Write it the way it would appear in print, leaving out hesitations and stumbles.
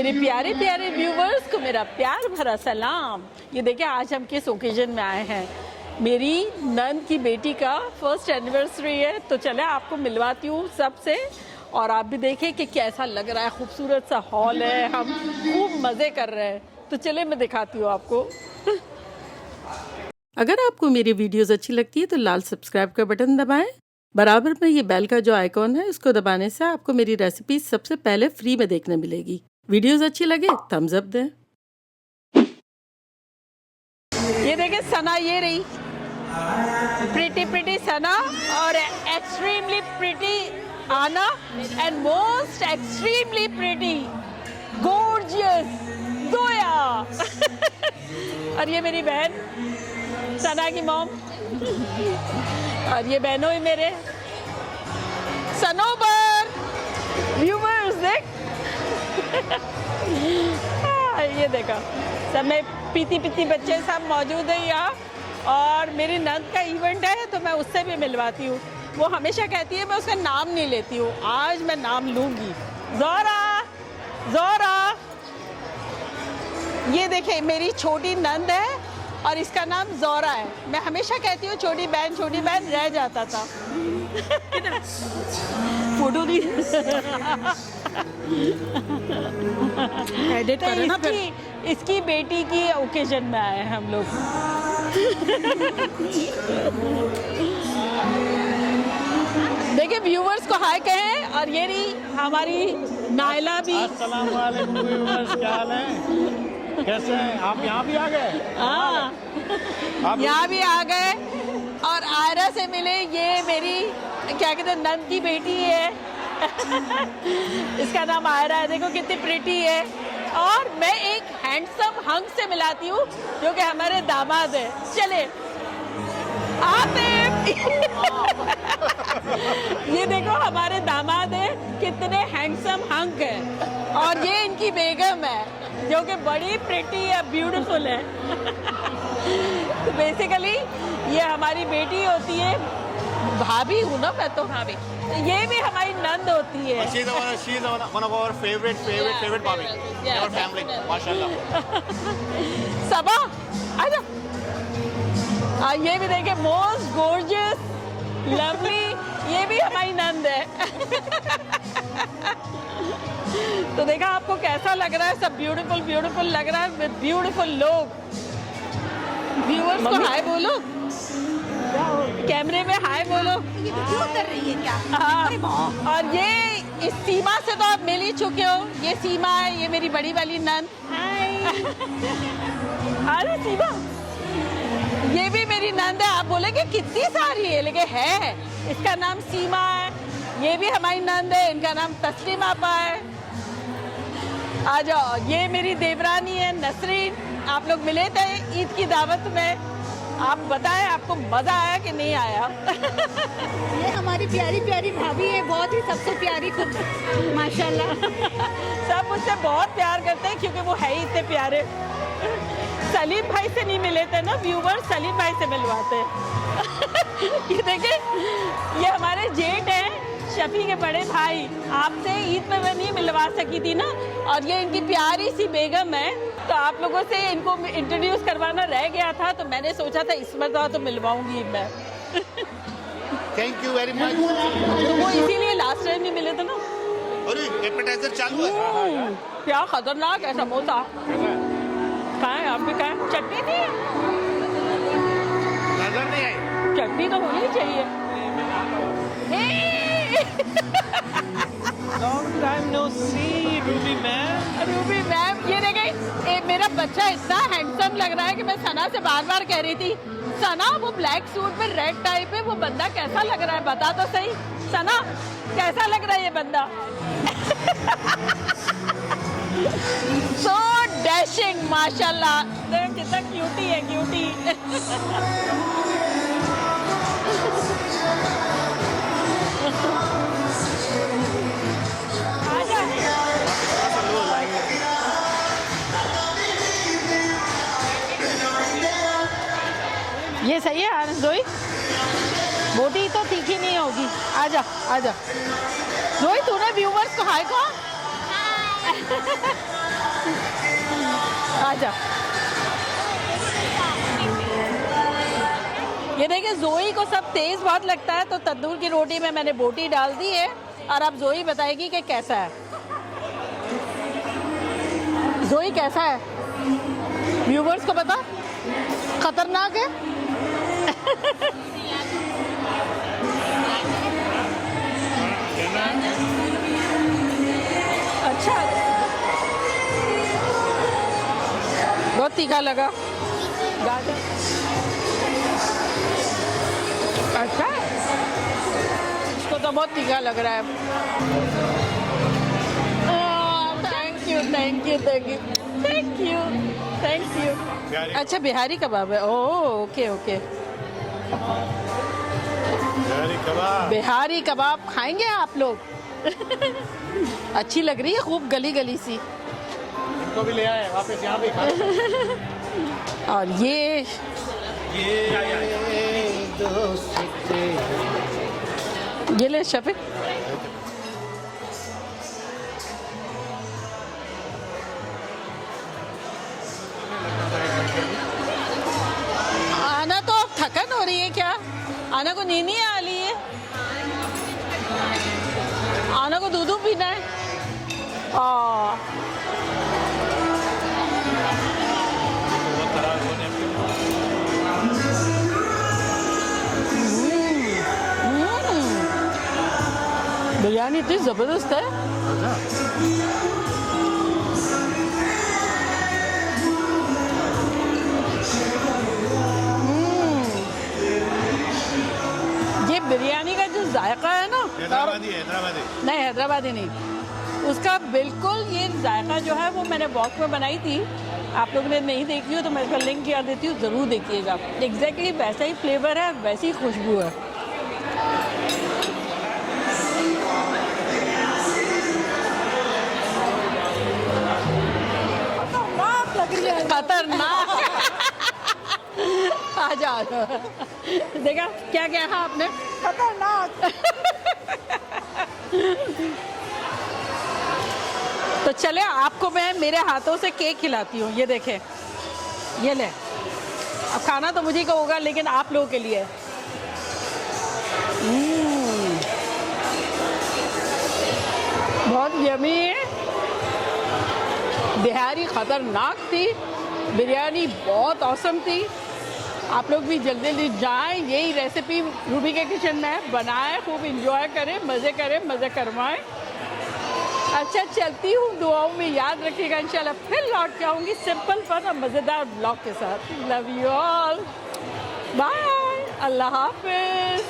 मेरे प्यारे प्यारे व्यूवर्स को मेरा प्यार भरा सलाम। ये देखिए आज हम किस ओकेजन में आए हैं। मेरी नंद की बेटी का फर्स्ट एनिवर्सरी है, तो चले आपको मिलवाती हूँ सबसे, और आप भी देखें कि कैसा लग रहा है। खूबसूरत सा हॉल है, हम खूब मज़े कर रहे हैं। तो चले मैं दिखाती हूँ आपको। अगर आपको मेरी वीडियोस अच्छी लगती है तो लाल सब्सक्राइब का बटन दबाएं। बराबर में ये बेल का जो आइकॉन है इसको दबाने से आपको मेरी रेसिपी सबसे पहले फ्री में देखने मिलेगी। वीडियोस अच्छी लगे थम्स अप दें। ये देखिए सना, ये रही प्रिटी प्रिटी सना और एक्सट्रीमली प्रिटी आना and most extremely pretty gorgeous Zoya. और ये मेरी बहन सना की मॉम, और ये बहनों ही मेरे सनोबर व्यूवर्स देख। ये देखा सब में पीती पीती बच्चे सब मौजूद है यहाँ, और मेरी नंद का इवेंट है तो मैं उससे भी मिलवाती हूँ। वो हमेशा कहती है मैं उसका नाम नहीं लेती हूँ, आज मैं नाम लूँगी। जोरा जोरा, ये देखे मेरी छोटी नंद है और इसका नाम जोरा है। मैं हमेशा कहती हूँ छोटी बहन रह जाता था। फोटो दी एडिट करें ना फिर। इसकी बेटी की ओकेजन में आए हैं हम लोग। देखिए व्यूवर्स को हाय कहें। और ये रही हमारी नायला भी। अस्सलाम वालेकुम व्यूवर्स, क्या हाल है, कैसे हैं आप? यहाँ भी आ गए? हाँ यहाँ भी आ गए और आयरा से मिले। ये मेरी क्या कहते हैं नंद की बेटी है। इसका नाम आयरा है, देखो कितनी प्रिटी है। और मैं एक हैंडसम हंग से मिलाती हूँ जो कि हमारे दामाद है। चले आते। ये देखो हमारे दामाद है, कितने हैंडसम हंग है। और ये इनकी बेगम है जो कि बड़ी प्रिटी है, ब्यूटीफुल है। तो बेसिकली ये हमारी बेटी होती है, भाभी हूँ ना मैं तो। भाभी ये भी हमारी नंद होती है। She's one of our favorite भाभी in our family, माशाल्लाह। सबा आजा। ये भी देखिए मोस्ट गॉर्जियस लवली, ये भी हमारी नंद है। तो देखा आपको कैसा लग रहा है, सब ब्यूटीफुल ब्यूटीफुल लग रहा है विद ब्यूटीफुल लोग। व्यूअर्स को हाय बोलो, कैमरे में हाय बोलो। ये वीडियो कर रही है क्या? हाँ। और ये इस सीमा से तो आप मिल ही चुके हो। ये सीमा है, ये मेरी बड़ी वाली नंद। अरे सीमा, ये भी मेरी नंद है। आप बोलेंगे कितनी सारी है, लेकिन है। इसका नाम सीमा है। ये भी हमारी नंद है, इनका नाम तस्लीम आपा है। आ जाओ, ये मेरी देवरानी है नसरीन। आप लोग मिले थे ईद की दावत में। आप बताएं आपको मजा आया कि नहीं आया? ये हमारी प्यारी प्यारी भाभी है, बहुत ही सबसे प्यारी खुद माशाल्लाह। सब मुझसे बहुत प्यार करते हैं क्योंकि वो है ही इतने प्यारे। सलीम भाई से नहीं मिले थे ना व्यूवर, सलीम भाई से मिलवाते हैं। ये देखिए ये हमारे जेठ हैं, शफी के बड़े भाई। आपसे ईद में मैं नहीं मिलवा सकी थी ना, और ये इनकी प्यारी सी बेगम है। तो आप लोगों से इनको इंट्रोड्यूस करवाना रह गया था, तो मैंने सोचा था इस मरतबा तो मिलवाऊंगी मैं। Thank you very much. तो वो इसीलिए लास्ट टाइम नहीं मिले थे ना। अरे एपेटाइजर चालू है। क्या खतरनाक है समोसा। खाएं आप भी खाएं। चटनी नहीं है? नजर नहीं आई। चटनी तो होनी चाहिए। Long time no see, Ruby ma'am. ये देखें मेरा बच्चा इतना हैंडसम लग रहा है कि मैं सना से बार बार कह रही थी, सना वो ब्लैक सूट में रेड टाइप है, वो बंदा कैसा लग रहा है बता तो सही। सना कैसा लग रहा है ये बंदा? सो डैशिंग माशाल्लाह। कितना क्यूटी है, क्यूटी। ये सही है जोई, बोटी तो तीखी नहीं होगी। आजा आजा जोई, तूने व्यूवर्स को हाय कहा? जा। ये देखिए जोई को सब तेज बहुत लगता है, तो तंदूर की रोटी में मैंने बोटी डाल दी है और अब जोई बताएगी कि कैसा है। जोई कैसा है? व्यूवर्स को बता, खतरनाक है। अच्छा, बहुत तीखा लगा। गाजर अच्छा, इसको तो बहुत तीखा लग रहा है। Thank you thank you thank you thank you thank you. अच्छा, बिहारी कबाब है। ओह ओके ओके, बिहारी कबाब खाएंगे आप लोग? अच्छी लग रही है, खूब गली गली सी। इनको भी ले आए वापस यहाँ पे खा। और ये ले शफीक, आना तो अब थकन हो रही है क्या? आना को नींद नहीं आ रही है? आना को दूध पीना है? बिरयानी इतनी जबरदस्त है। ये बिरयानी का जो जायका है ना, हैदराबादी नहीं हैदराबादी नहीं, उसका बिल्कुल ये जायका जो है वो मैंने वॉक में बनाई थी। आप लोगों ने नहीं देखी हो तो मैं इसका लिंक कर देती हूँ, ज़रूर देखिएगा। एग्जैक्टली वैसा ही फ्लेवर है, वैसी ही खुशबू है। खतरनाक। आ जाओ, देखा क्या क्या है आपने? खतरनाक। तो चले, आपको मैं मेरे हाथों से केक खिलाती हूँ। ये देखें, ये ले। अब खाना तो मुझे को होगा, लेकिन आप लोगों के लिए। बहुत यमी है। बिहारी खतरनाक थी, बिरयानी बहुत औसम थी। आप लोग भी जल्दी जल्दी जाएं, यही रेसिपी रूबी के किचन में है, बनाएं, खूब इंजॉय करें, मज़े करवाएं। अच्छा, चलती हूँ, दुआओं में याद रखिएगा। इंशाल्लाह फिर लौट के आऊँगी सिंपल फन और मज़ेदार ब्लॉग के साथ। लव यू ऑल, बाय, अल्लाह हाफिज़।